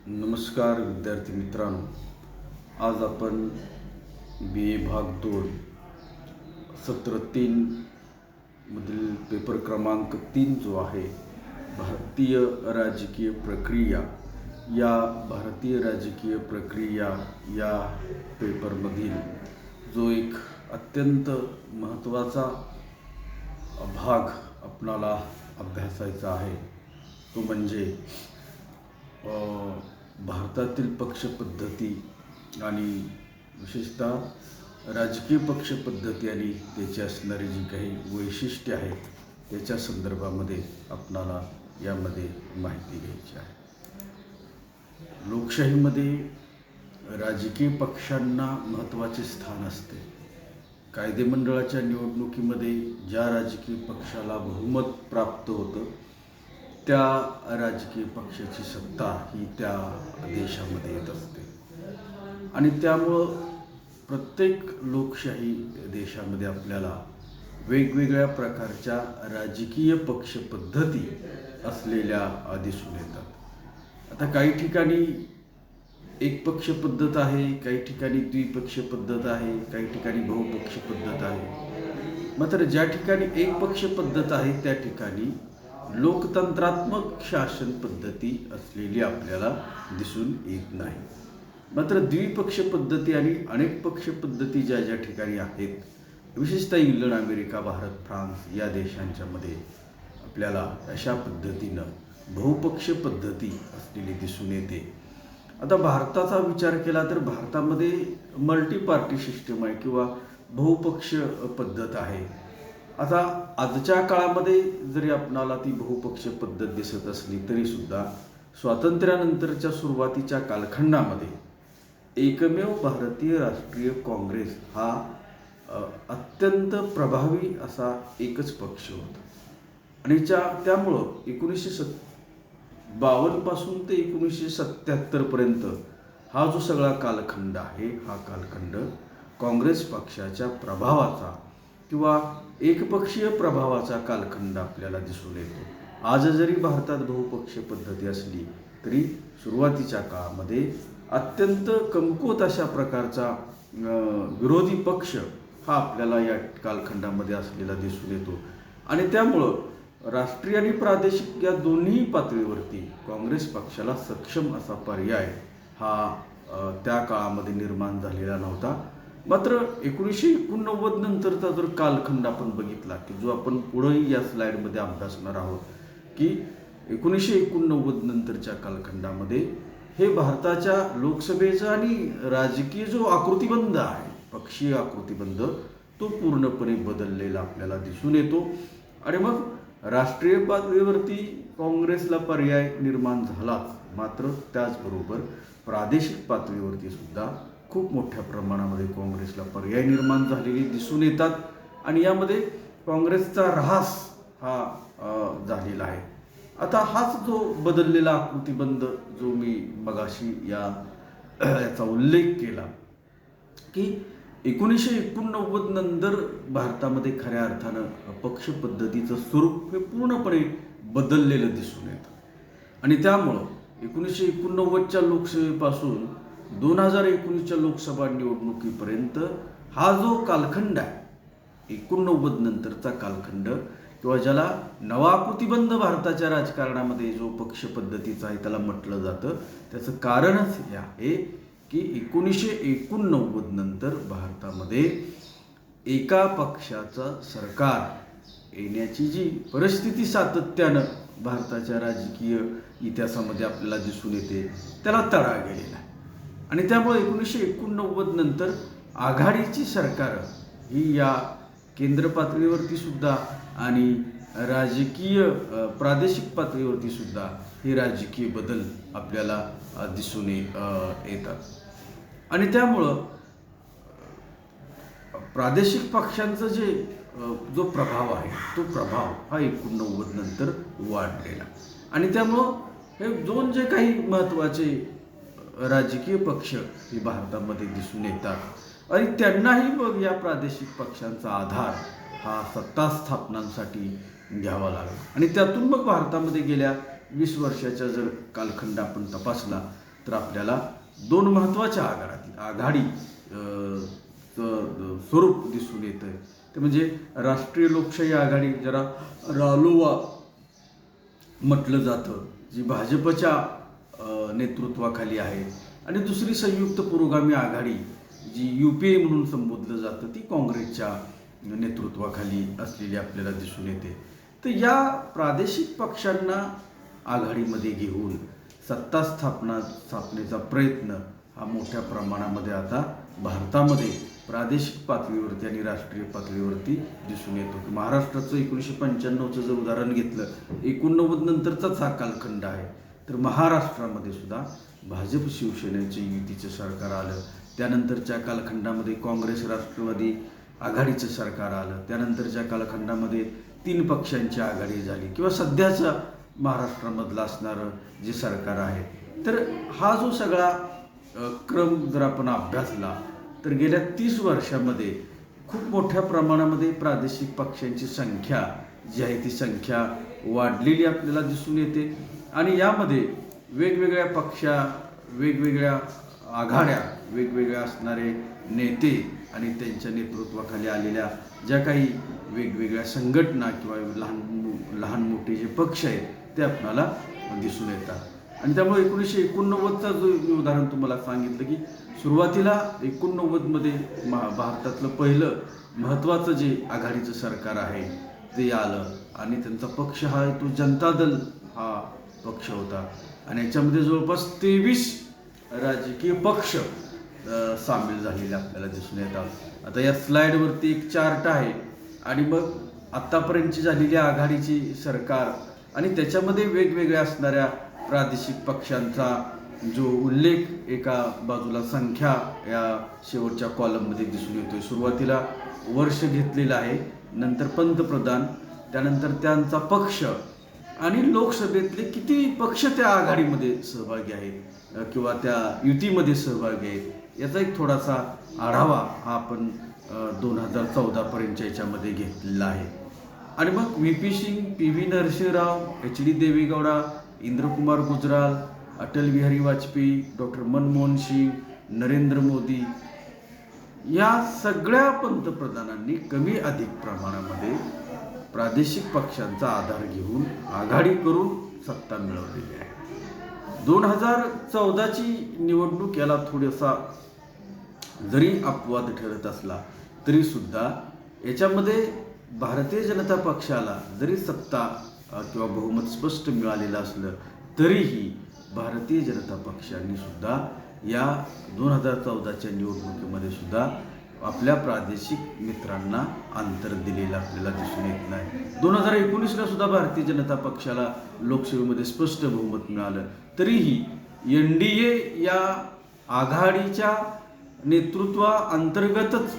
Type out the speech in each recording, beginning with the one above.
नमस्कार विद्यार्थी मित्रांनो, आज आपण BA भाग 2 सत्र 3 मधील पेपर क्रमांक 3 जो आहे भारतीय राजकीय प्रक्रिया या पेपरमधील जो एक अत्यंत महत्त्वाचा भाग आपणाला अभ्यासायचा आहे तो म्हणजे भारतातील पक्षपद्धती आणि विशेषतः राजकीय पक्षपद्धती आणि त्याची असणारी जी काही वैशिष्ट्ये आहेत त्याच्या संदर्भामध्ये आपणाला यामध्ये माहिती घ्यायची आहे. लोकशाहीमध्ये राजकीय पक्षांना महत्त्वाचे स्थान असते. कायदेमंडळाच्या निवडणुकीमध्ये ज्या राजकीय पक्षाला बहुमत प्राप्त होतं त्या राजकीय पक्षाची सत्ता ही त्या देशामध्ये येत असते आणि त्यामुळं प्रत्येक लोकशाही देशामध्ये आपल्याला वेगवेगळ्या प्रकारच्या राजकीय पक्षपद्धती असलेल्या दिसून येतात. आता काही ठिकाणी एक पक्ष पद्धत आहे, काही ठिकाणी द्विपक्षीय पद्धत आहे, काही ठिकाणी बहुपक्ष पद्धत आहे. मात्र ज्या ठिकाणी एक पक्ष पद्धत आहे त्या ठिकाणी लोकतंत्रात्मक शासन पद्धती असलेली आपल्याला दिसून येत नाही. मात्र द्विपक्ष पद्धती आणि अनेक पक्ष पद्धती ज्या ज्या ठिकाणी आहेत, विशेषतः इंग्लंड, अमेरिका, भारत, फ्रान्स या देशांच्यामध्ये आपल्याला अशा पद्धतीनं बहुपक्ष पद्धती असलेली दिसून येते. आता भारताचा विचार केला तर भारतामध्ये मल्टी पार्टी सिस्टम आहे किंवा बहुपक्ष पद्धत आहे. आता आजच्या काळामध्ये जरी आपणाला ती बहुपक्ष पद्धत दिसत असली तरीसुद्धा स्वातंत्र्यानंतरच्या सुरुवातीच्या कालखंडामध्ये एकमेव भारतीय राष्ट्रीय काँग्रेस हा अत्यंत प्रभावी असा एकच पक्ष होता आणि त्यामुळं 1952 पासून ते 1977 पर्यंत हा जो सगळा कालखंड आहे हा कालखंड काँग्रेस पक्षाच्या प्रभावाचा किंवा एकपक्षीय प्रभावाचा कालखंड आपल्याला दिसून येतो. आज जरी भारतात बहुपक्ष पद्धती असली तरी सुरुवातीच्या काळामध्ये अत्यंत कमकुवत अशा प्रकारचा विरोधी पक्ष हा आपल्याला या कालखंडामध्ये असलेला दिसून येतो आणि त्यामुळं राष्ट्रीय आणि प्रादेशिक या दोन्ही पातळीवरती काँग्रेस पक्षाला सक्षम असा पर्याय हा त्या काळामध्ये निर्माण झालेला नव्हता. मात्र 1989 नंतरचा जर कालखंड आपण बघितला की जो आपण पुढेही या स्लाइडमध्ये अभ्यासणार आहोत की 1989 नंतरच्या कालखंडामध्ये हे भारताच्या लोकसभेचा आणि राजकीय जो आकृतिबंध आहे, पक्षीय आकृतिबंध, तो पूर्णपणे बदललेला आपल्याला दिसून येतो आणि मग राष्ट्रीय पातळीवरती काँग्रेसला पर्याय निर्माण झालाच, मात्र त्याचबरोबर प्रादेशिक पातळीवरती सुद्धा खूप मोठ्या प्रमाणामध्ये काँग्रेसला पर्याय निर्माण झालेले दिसून येतात आणि यामध्ये काँग्रेसचा ऱ्हास हा झालेला आहे. आता हाच जो बदललेला आकृतिबंध जो मी मगाशी याचा उल्लेख केला की 1989 नंतर भारतामध्ये खऱ्या अर्थानं पक्ष पद्धतीचं स्वरूप हे पूर्णपणे बदललेलं दिसून येतं आणि त्यामुळं 1989च्या लोकसभेपासून 2019च्या लोकसभा निवडणुकीपर्यंत हा जो कालखंड आहे 89 नंतरचा कालखंड किंवा ज्याला नवा आकृतिबंध भारताच्या राजकारणामध्ये जो पक्ष पद्धतीचा आहे त्याला म्हटलं जातं, त्याचं कारणच हे आहे की 1989 नंतर भारतामध्ये एका पक्षाचं सरकार येण्याची जी परिस्थिती सातत्यानं भारताच्या राजकीय इतिहासामध्ये आपल्याला दिसून येते त्याला तडा गेलेला आहे आणि त्यामुळे 1989 नंतर आघाडीची सरकारं ही या केंद्र पातळीवरती सुद्धा आणि राजकीय प्रादेशिक पातळीवरती सुद्धा हे राजकीय बदल आपल्याला दिसून येतात आणि त्यामुळं प्रादेशिक पक्षांचं जो प्रभाव आहे तो प्रभाव हा 89 नंतर वाढलेला आणि त्यामुळं हे दोन जे काही महत्त्वाचे राजकीय पक्ष हे भारतामध्ये दिसून येतात आणि त्यांनाही मग या प्रादेशिक पक्षांचा आधार हा सत्ता स्थापनांसाठी घ्यावा लागला आणि त्यातून मग भारतामध्ये गेल्या 20 वर्षाचा जर कालखंड आपण तपासला तर आपल्याला दोन महत्त्वाच्या आघाडी स्वरूप दिसून येतं. ते म्हणजे राष्ट्रीय लोकशाही आघाडी, ज्याला रालोआ म्हटलं जातं, जी भाजपच्या नेतृत्वाखाली आहे, आणि दुसरी संयुक्त पुरोगामी आघाडी, जी UPA म्हणून संबोधलं जातं, ती काँग्रेसच्या नेतृत्वाखाली असलेली आपल्याला दिसून येते. तर या प्रादेशिक पक्षांना आघाडीमध्ये घेऊन सत्ता स्थापनेचा प्रयत्न हा मोठ्या प्रमाणामध्ये आता भारतामध्ये प्रादेशिक पातळीवरती आणि राष्ट्रीय पातळीवरती दिसून येतो. की महाराष्ट्राचं 1995चं जर उदाहरण घेतलं, 89 नंतरचाच हा कालखंड आहे, तर महाराष्ट्रामध्ये सुद्धा भाजप शिवसेनेचे युतीचं सरकार आलं. त्यानंतरच्या कालखंडामध्ये काँग्रेस राष्ट्रवादी आघाडीचं सरकार आलं. त्यानंतरच्या कालखंडामध्ये 3 पक्षांची आघाडी झाली, किंवा सध्याचं महाराष्ट्रामधलं असणारं जे सरकार आहे. तर हा जो सगळा क्रम जर आपण अभ्यासला, तर गेल्या 30 वर्षामध्ये खूप मोठ्या प्रमाणामध्ये प्रादेशिक पक्षांची संख्या जी आहे ती संख्या वाढलेली आपल्याला दिसून येते. आणि यामध्ये वेगवेगळ्या वेगवेगळ्या आघाड्या, वेगवेगळ्या असणारे नेते आणि त्यांच्या नेतृत्वाखाली आलेल्या ज्या काही वेगवेगळ्या संघटना किंवा लहान मोठे जे पक्ष आहेत ते आपल्याला दिसून येतात. आणि त्यामुळे 1989चा जो उदाहरण तुम्हाला सांगितलं, की सुरुवातीला 89मध्ये भारतातलं पहिलं महत्त्वाचं जे आघाडीचं सरकार आहे ते आलं, आणि त्यांचा पक्ष हा तो जनता दल हा पक्ष होता. आणि याच्यामध्ये जवळपास 23 राजकीय पक्ष सामील झालेले आपल्याला दिसून येतात. आता या स्लाईडवरती एक चार्ट आहे, आणि मग आत्तापर्यंतची झालेली आघाडीची सरकार आणि त्याच्यामध्ये वेगवेगळ्या असणाऱ्या प्रादेशिक पक्षांचा जो उल्लेख एका बाजूला संख्या या शेवटच्या कॉलममध्ये दिसून येतोय. सुरुवातीला वर्ष घेतलेलं आहे, नंतर पंतप्रधान, त्यानंतर त्यांचा पक्ष, आणि लोकसभेतले किती पक्ष त्या आघाडीमध्ये सहभागी आहेत किंवा त्या युतीमध्ये सहभागी आहेत, याचा एक थोडासा आढावा हा आपण 2014पर्यंतच्या याच्यामध्ये घेतलेला आहे. आणि मग VP Singh, PV Narasimha Rao, HD Deve Gowda, Indrakumar Gujral, Atal Bihari Vajpayee, doctor Manmohan Singh, Narendra Modi, या सगळ्या पंतप्रधानांनी कमी अधिक प्रमाणामध्ये प्रादेशिक पक्षांचा आधार घेऊन आघाडी करून सत्ता मिळवलेली आहे. 2014ची निवडणूक याला थोडासा जरी अपवाद ठरत असला तरी सुद्धा याच्यामध्ये भारतीय जनता पक्षाला जरी सत्ता किंवा बहुमत स्पष्ट मिळालेलं असलं तरीही भारतीय जनता पक्षांनी सुद्धा या 2014च्या निवडणुकीमध्ये सुद्धा आपल्या प्रादेशिक मित्रांना अंतर दिलेलं आपल्याला दिसून येत नाही. 2019ला सुद्धा भारतीय जनता पक्षाला लोकसभेमध्ये स्पष्ट बहुमत मिळालं, तरीही NDA या आघाडीच्या नेतृत्वाअंतर्गतच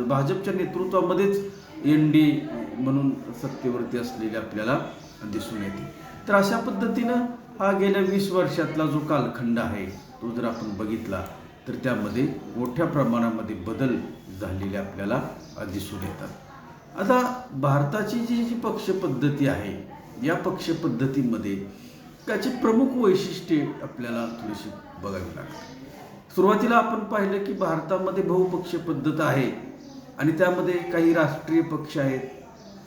भाजपच्या नेतृत्वामध्येच NDA म्हणून सत्तेवरती असलेले आपल्याला दिसून येते. तर अशा पद्धतीनं हा गेल्या 20 वर्षातला जो कालखंड आहे तो जर आपण बघितला तर त्यामध्ये मोठ्या प्रमाणामध्ये बदल झालेले आपल्याला दिसून येतात. आता भारताची जी पक्षपद्धती आहे, या पक्षपद्धतीमध्ये त्याची प्रमुख वैशिष्ट्ये आपल्याला थोडीशी बघावी लागतात. सुरुवातीला आपण पाहिलं की भारतामध्ये बहुपक्षीय पद्धत आहे, आणि त्यामध्ये काही राष्ट्रीय पक्ष आहेत,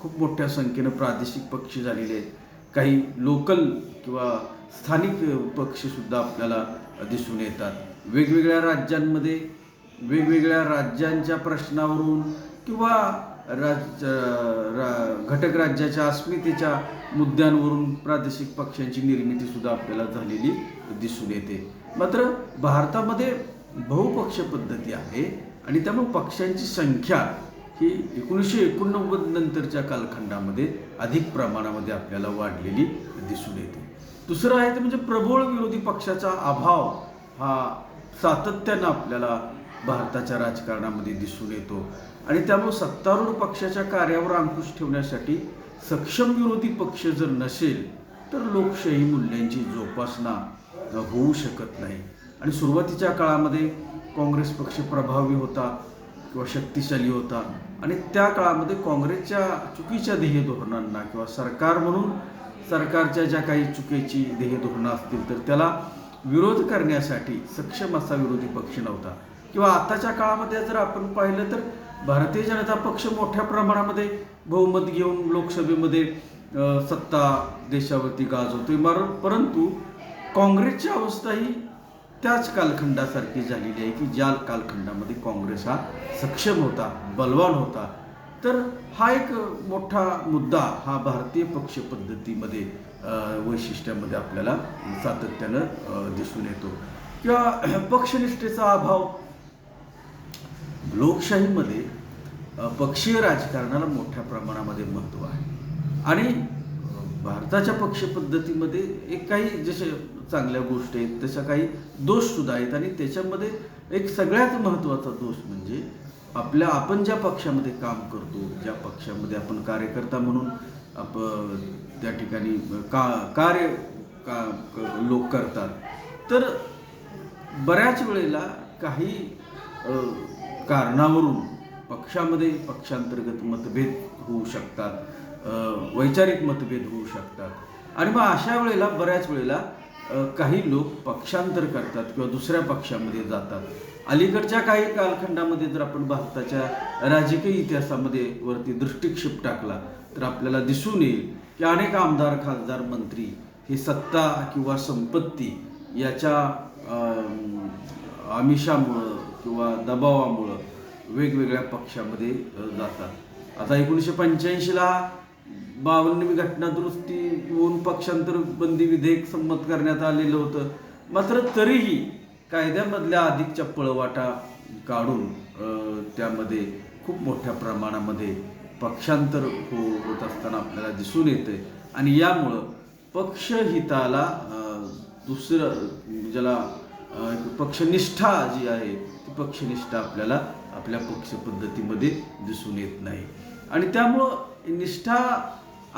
खूप मोठ्या संख्येनं प्रादेशिक पक्ष झालेले आहेत, काही लोकल किंवा स्थानिक पक्षसुद्धा आपल्याला दिसून येतात. वेगवेगळ्या राज्यांमध्ये वेगवेगळ्या राज्यांच्या प्रश्नावरून किंवा घटक राज्याच्या अस्मितेच्या मुद्द्यांवरून प्रादेशिक पक्षांची निर्मितीसुद्धा आपल्याला झालेली दिसून येते. मात्र भारतामध्ये बहुपक्ष पद्धती आहे, आणि त्यामुळे पक्षांची संख्या ही 1989 नंतरच्या कालखंडामध्ये अधिक प्रमाणामध्ये आपल्याला वाढलेली दिसून येते. दुसरं आहे ते म्हणजे प्रबळ विरोधी पक्षाचा अभाव हा सातत्यानं आपल्याला भारताच्या राजकारणामध्ये दिसून येतो, आणि त्यामुळे सत्तारूढ पक्षाच्या कार्यावर अंकुश ठेवण्यासाठी सक्षम विरोधी पक्ष जर नसेल तर लोकशाही मूल्यांची जोपासना होऊ शकत नाही. आणि सुरुवातीच्या काळामध्ये काँग्रेस पक्ष प्रभावी होता किंवा शक्तिशाली होता, आणि त्या काळामध्ये काँग्रेसच्या चुकीच्या ध्येय धोरणांना किंवा सरकार म्हणून सरकारच्या ज्या काही चुकीची ध्येयधोरणं असतील तर त्याला विरोध करण्यासाठी सक्षम असा विरोधी पक्ष नव्हता. किंवा आताच्या काळामध्ये जर आपण पाहिलं तर भारतीय जनता पक्ष मोठ्या प्रमाणामध्ये बहुमत घेऊन लोकसभेमध्ये सत्ता देशावरती गाजवतोय. परंतु काँग्रेसची अवस्था ही त्याच कालखंडासारखी झालेली आहे की ज्या कालखंडामध्ये काँग्रेस हा सक्षम होता, बलवान होता. तर हा एक मोठा मुद्दा हा भारतीय पक्ष पद्धतीमध्ये वैशिष्ट्यामध्ये आपल्याला सातत्यानं दिसून येतो. किंवा पक्षनिष्ठेचा अभाव. लोकशाहीमध्ये पक्षीय राजकारणाला मोठ्या प्रमाणामध्ये महत्त्व आहे आणि भारताच्या पक्षपद्धतीमध्ये एक काही जसे चांगल्या गोष्टी आहेत तशा काही दोषसुद्धा आहेत. आणि त्याच्यामध्ये एक सगळ्यात महत्त्वाचा दोष म्हणजे आपण ज्या पक्षामध्ये काम करतो, ज्या पक्षामध्ये आपण कार्यकर्ता म्हणून त्या ठिकाणी कार्य लोक करतात, तर बऱ्याच वेळेला काही कारणावरून पक्षामध्ये पक्षांतर्गत मतभेद होऊ शकतात, वैचारिक मतभेद होऊ शकतात. आणि मग अशा वेळेला बऱ्याच वेळेला काही लोक पक्षांतर करतात किंवा दुसऱ्या पक्षामध्ये जातात. अलीकडच्या काही कालखंडामध्ये जर आपण भारताच्या राजकीय इतिहासामध्ये वरती दृष्टिक्षेप टाकला तर आपल्याला दिसून येईल की अनेक आमदार, खासदार, मंत्री हे सत्ता किंवा संपत्ती याच्या आमिषामुळं किंवा दबावामुळं वेगवेगळ्या पक्षामध्ये जातात. आता 1985ला 52वी घटना दुरुस्ती होऊन पक्षांतर बंदी विधेयक संमत करण्यात आलेलं होतं. मात्र तरीही कायद्यामधल्या अधिकच्या पळवाटा काढून त्यामध्ये खूप मोठ्या प्रमाणामध्ये पक्षांतर होत असताना आपल्याला दिसून येते. आणि यामुळं पक्षहिताला दुसरं ज्याला पक्षनिष्ठा जी आहे ती पक्षनिष्ठा आपल्याला आपल्या पक्षपद्धतीमध्ये दिसून येत नाही. आणि त्यामुळं निष्ठा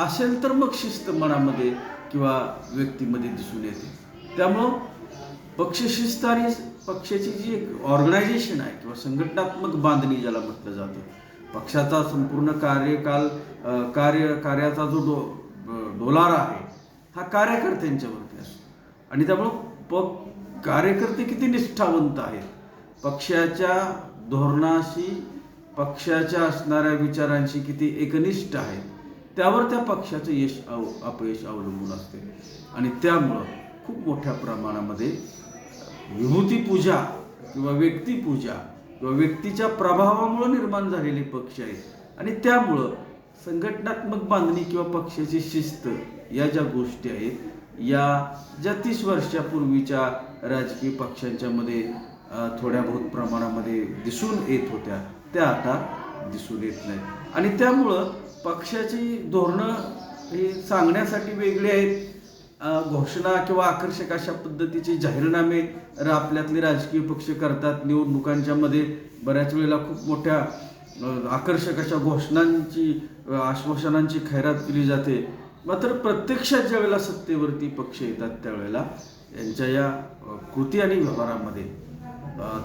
असेल तर मग शिस्त मनामध्ये किंवा व्यक्तीमध्ये दिसून येते. त्यामुळं पक्षशिस्त आणि पक्षाची जी एक ऑर्गनायझेशन आहे किंवा संघटनात्मक बांधणी ज्याला म्हटलं जातं, पक्षाचा संपूर्ण कार्याचा जो डोलारा आहे हा कार्यकर्त्यांच्यावरती असतो. आणि त्यामुळं कार्यकर्ते किती निष्ठावंत आहेत, पक्षाच्या धोरणाशी, पक्षाच्या असणाऱ्या विचारांशी किती एकनिष्ठ आहेत, त्यावर त्या पक्षाचं यश अपयश अवलंबून असते. आणि त्यामुळं खूप मोठ्या प्रमाणामध्ये विभूतीपूजा किंवा व्यक्तिपूजा किंवा व्यक्तीच्या प्रभावामुळे निर्माण झालेले पक्ष आहेत. आणि त्यामुळं संघटनात्मक बांधणी किंवा पक्षाची शिस्त या ज्या गोष्टी आहेत, या ज्या 30 वर्षापूर्वीच्या राजकीय पक्षांच्या मध्ये थोड्या बहुत प्रमाणामध्ये दिसून येत होत्या, त्या आता दिसून येत नाही. आणि त्यामुळं पक्षाची धोरणं ही सांगण्यासाठी वेगळी आहेत. घोषणा किंवा आकर्षक अशा पद्धतीचे जाहीरनामे आपल्यातले राजकीय पक्ष करतात. निवडणुकांच्या मध्ये बऱ्याच वेळेला खूप मोठ्या आकर्षक अशा घोषणांची, आश्वासनांची खैरात केली जाते. मात्र प्रत्यक्षात ज्या वेळेला सत्तेवरती पक्ष येतात त्यावेळेला यांच्या या कृती आणि व्यवहारामध्ये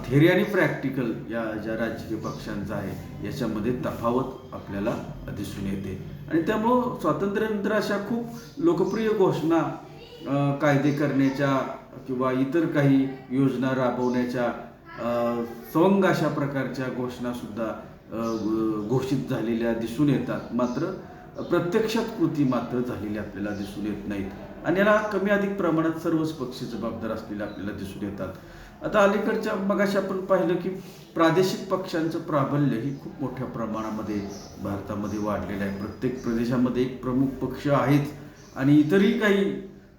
थेअरी आणि प्रॅक्टिकल या ज्या राजकीय पक्षांचा आहे याच्यामध्ये तफावत आपल्याला दिसून येते. आणि त्यामुळं स्वातंत्र्यानंतर अशा खूप लोकप्रिय घोषणा कायदे करण्याच्या किंवा इतर काही योजना राबवण्याच्या सवंग अशा प्रकारच्या घोषणासुद्धा घोषित झालेल्या दिसून येतात. मात्र प्रत्यक्षात कृती मात्र झालेली आपल्याला दिसून येत नाहीत. आणि याला कमी अधिक प्रमाणात सर्वच पक्ष जबाबदार असलेले आपल्याला दिसून येतात. आता अलीकडच्या मगाशी आपण पाहिलं की प्रादेशिक पक्षांचं प्राबल्य ही खूप मोठ्या प्रमाणामध्ये भारतामध्ये वाढलेलं आहे. प्रत्येक प्रदेशामध्ये एक प्रमुख पक्ष आहेच आणि इतरही काही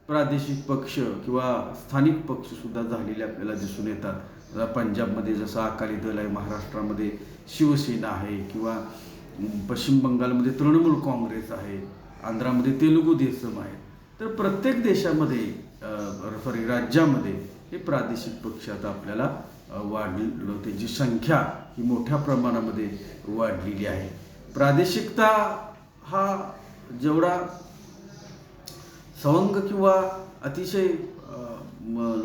प्रादेशिक पक्ष किंवा स्थानिक पक्षसुद्धा झालेले आपल्याला दिसून येतात. पंजाबमध्ये जसं अकाली दल आहे, महाराष्ट्रामध्ये शिवसेना आहे किंवा पश्चिम बंगालमध्ये तृणमूल काँग्रेस आहे, आंध्रामध्ये तेलुगू देसम आहे. तर प्रत्येक राज्यामध्ये हे प्रादेशिक पक्ष आता आपल्याला वाढलं, त्याची संख्या ही मोठ्या प्रमाणामध्ये वाढलेली आहे. प्रादेशिकता हा जेवढा सवंग किंवा अतिशय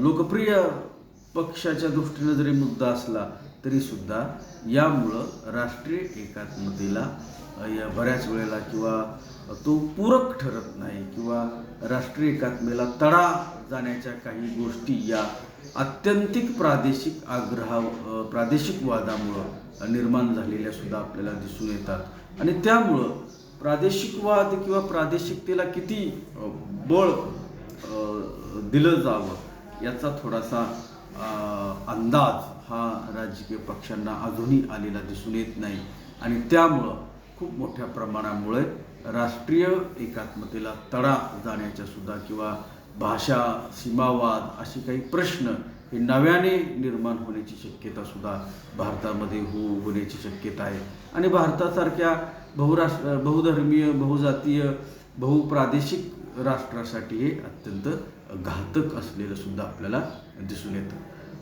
लोकप्रिय पक्षाच्या दृष्टीने जरी मुद्दा असला तरीसुद्धा यामुळं राष्ट्रीय एकात्मतेला बऱ्याच वेळेला किंवा तो पूरक ठरत नाही किंवा राष्ट्रीय एकात्मेला तडा जाण्याच्या काही गोष्टी या आत्यंतिक प्रादेशिक वादामुळं निर्माण झालेल्या सुद्धा आपल्याला दिसून येतात आणि त्यामुळं प्रादेशिकवाद किंवा प्रादेशिकतेला किती बळ दिलं जावं याचा थोडासा अंदाज हा राजकीय पक्षांना अजूनही आलेला दिसून येत नाही आणि त्यामुळं खूप मोठ्या प्रमाणामुळे राष्ट्रीय एकात्मतेला तडा जाण्याच्या सुद्धा किंवा भाषा सीमावाद असे काही प्रश्न हे नव्याने निर्माण होण्याची शक्यता सुद्धा भारतामध्ये होण्याची शक्यता आहे आणि भारतासारख्या बहुधर्मीय बहुजातीय बहुप्रादेशिक राष्ट्रासाठी हे अत्यंत घातक असलेलं सुद्धा आपल्याला दिसून येतं.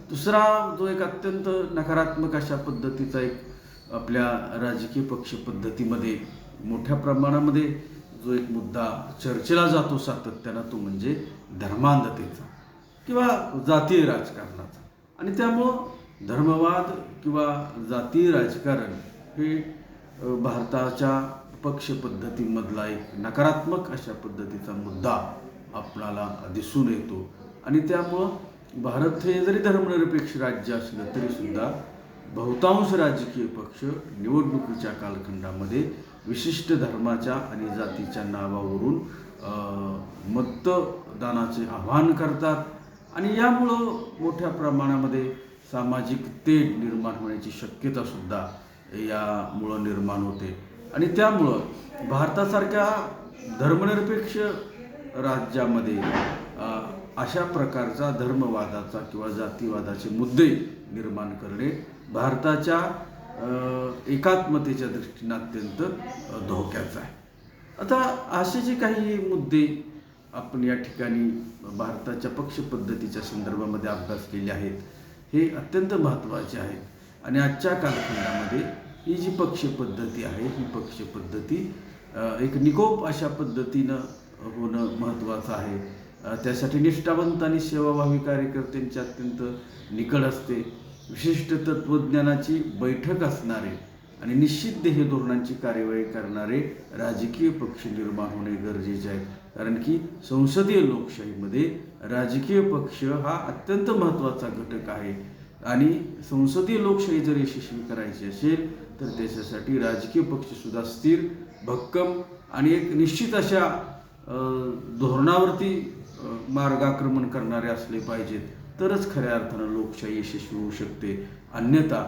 दुसरा जो एक अत्यंत नकारात्मक अशा पद्धतीचा एक आपल्या राजकीय पक्ष पद्धतीमध्ये मोठ्या प्रमाणामध्ये जो एक मुद्दा चर्चेला जातो सातत्यानं तो म्हणजे धर्मांधतेचा किंवा जातीय राजकारणाचा आणि त्यामुळं धर्मवाद किंवा जातीय राजकारण हे भारताच्या पक्ष पद्धतीमधला एक नकारात्मक अशा पद्धतीचा मुद्दा आपणाला दिसून येतो आणि त्यामुळं भारत हे जरी धर्मनिरपेक्ष राज्य असलं तरीसुद्धा बहुतांश राजकीय पक्ष निवडणुकीच्या कालखंडामध्ये विशिष्ट धर्माच्या आणि जातीच्या नावावरून मतदानाचे आवाहन करतात आणि यामुळं मोठ्या प्रमाणामध्ये सामाजिक तेढ निर्माण होण्याची शक्यतासुद्धा यामुळं निर्माण होते आणि त्यामुळं भारतासारख्या धर्मनिरपेक्ष राज्यामध्ये अशा प्रकारचा धर्मवादाचा किंवा जातीवादाचे मुद्दे निर्माण करणे भारताच्या एकात्मतेच्या दृष्टीने अत्यंत धोक्याचं आहे. आता असे जे काही मुद्दे आपण या ठिकाणी भारताच्या पक्ष पद्धतीच्या संदर्भामध्ये अभ्यास केले आहेत हे अत्यंत महत्त्वाचे आहेत आणि आजच्या कालखंडामध्ये ही जी पक्ष पद्धती आहे ही पक्ष पद्धती एक निकोप अशा पद्धतीनं होणं महत्त्वाचं आहे. त्यासाठी निष्ठावंत आणि सेवाभावी कार्यकर्त्यांची अत्यंत निकड असते. विशिष्ट तत्त्वज्ञानाची बैठक असणारे आणि निश्चित ध्येय धोरणांची कार्यवाही करणारे राजकीय पक्ष निर्माण होणे गरजेचे आहे कारण की संसदीय लोकशाहीमध्ये राजकीय पक्ष हा अत्यंत महत्त्वाचा घटक आहे आणि संसदीय लोकशाही जर यशस्वी करायची असेल तर त्याच्यासाठी राजकीय पक्षसुद्धा स्थिर भक्कम आणि एक निश्चित अशा धोरणावरती मार्गाक्रमण करणारे असले पाहिजेत तरच खऱ्या अर्थानं लोकशाही यशस्वी होऊ शकते. अन्यथा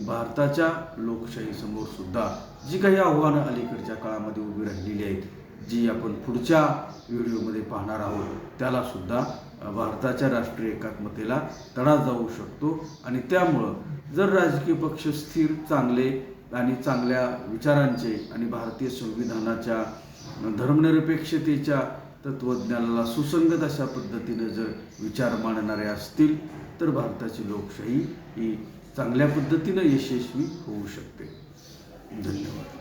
भारताच्या लोकशाहीसमोर सुद्धा जी काही आव्हानं अलीकडच्या काळामध्ये उभी राहिलेली आहेत जी आपण पुढच्या व्हिडिओमध्ये पाहणार आहोत त्यालासुद्धा भारताच्या राष्ट्रीय एकात्मतेला तडा जाऊ शकतो आणि त्यामुळं जर राजकीय पक्ष स्थिर चांगले आणि चांगल्या विचारांचे आणि भारतीय संविधानाच्या धर्मनिरपेक्षतेच्या तत्त्वज्ञानाला सुसंगत अशा पद्धतीने जर विचार मांडणारे असतील तर भारताची लोकशाही ही चांगल्या पद्धतीनं यशस्वी होऊ शकते. धन्यवाद.